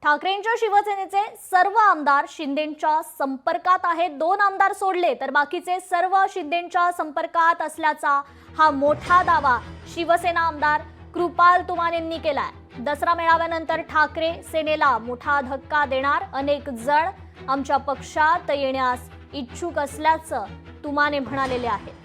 ठाकरेंच्या शिवसेनेचे सर्व आमदार शिंदेंच्या संपर्कात आहेत। 2 आमदार सोडले तर बाकीचे सर्व शिंदेंच्या संपर्कात असल्याचा हा मोठा दावा शिवसेना आमदार कृपाल तुमानेंनी केलाय। दसरा मेळाव्यानंतर ठाकरे सेनेला मोठा धक्का देणार, अनेक जण आमच्या पक्षात येण्यास इच्छुक असल्याचं तुमाने म्हणालेले आहे।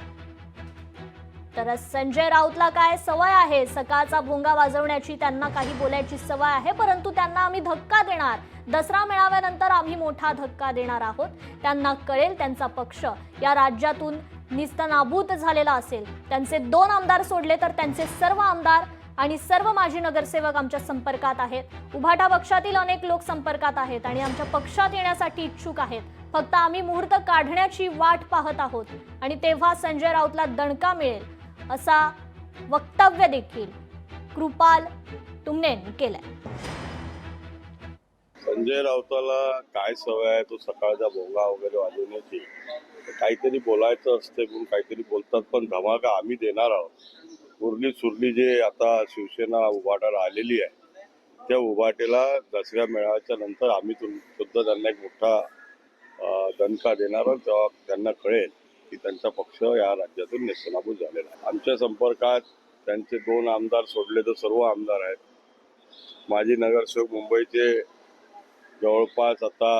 तर संजय राऊतला काय सवय आहे, सकाळचा भोंगा वाजवण्याची, त्यांना काही बोलायची सवय आहे, परंतु त्यांना आम्ही धक्का देणार, दसरा मेळाव्यानंतर आम्ही मोठा धक्का देणार आहोत। त्यांना कळेल त्यांचा पक्ष या राज्यातून निस्तनाबूत झालेला असेल। त्यांचे 2 आमदार सोडले तर त्यांचे सर्व आमदार आणि सर्व माजी नगरसेवक आमच्या संपर्कात आहेत। उभाटा पक्षातील अनेक लोक संपर्कात आहेत आणि आमच्या पक्षात येण्यासाठी इच्छुक आहेत। फक्त आम्ही मुहूर्त काढण्याची वाट पाहत आहोत आणि तेव्हा संजय राऊतला दणका मिळेल असा वक्तव्य देखील कृपाल तुमनेंनी केलंय। संजय राऊताला काय सवय आहे, तो सकाळचा भोंगा वगैरे वाजवण्याची, काहीतरी बोलायचं असते म्हणून काहीतरी बोलतात, पण धमाका आम्ही देणार आहोत। उरली सुरली जे आता शिवसेना उभाटाला आलेली आहे, त्या उभाटेला दसऱ्या मेळाव्याच्या नंतर आम्ही सुद्धा त्यांना एक मोठा दणका देणार आहोत। तेव्हा त्यांना कळेल की त्यांचा पक्ष या राज्यातून नेस्तनाबूत झालेला आहे। आमच्या संपर्कात त्यांचे 2 आमदार सोडले तर सर्व आमदार आहेत। माजी नगरसेवक मुंबईचे जवळपास आता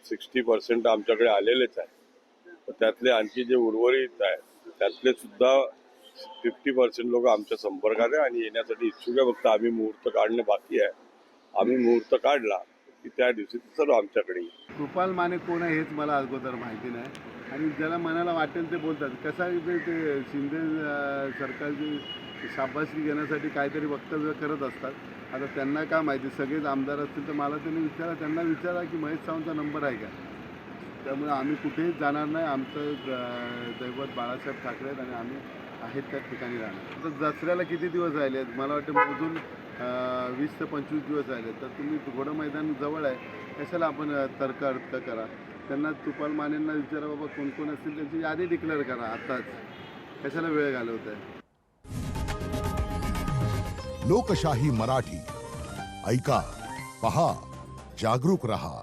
60% आमच्याकडे आलेलेच आहेत। त्यातले आणखी जे उर्वरित आहेत त्यातले सुद्धा 50% लोक आमच्या संपर्कात आहे आणि येण्यासाठी इच्छुक आहे। फक्त आम्ही मुहूर्त काढणे बाकी आहे। आम्ही मुहूर्त काढला की त्या दिवशी सर्व आमच्याकडे येईल। कृपाल माने कोण आहे हेच मला अगोदर माहिती नाही आणि ज्याला मनाला वाटेल ते बोलतात। कसं आहे ते शिंदे सरकारची शाबासकी घेण्यासाठी काहीतरी वक्तव्य करत असतात। आता त्यांना काय माहिती, सगळेच आमदार असतील तर मला त्यांना विचारा की महेश सावंतचा नंबर आहे का। त्यामुळे आम्ही कुठेही जाणार नाही। आमचं दैवत बाळासाहेब ठाकरे आहेत आणि आम्ही आहेत त्या ठिकाणी राहणार। तर दसऱ्याला किती दिवस राहिले आहेत, मला वाटतं मोजून 20 ते 25 दिवस राहिले। तर तुम्ही घोडं मैदान जवळ आहे, कशाला आपण तर्क अर्थ करा। त्यांना कृपाल मानेंना विचारा, बाबा कोण कोण असतील त्यांची यादी डिक्लेअर करा आताच, कशाला वेळ घालवत आहे। लोकशाही मराठी ऐका, पहा, जागरूक रहा।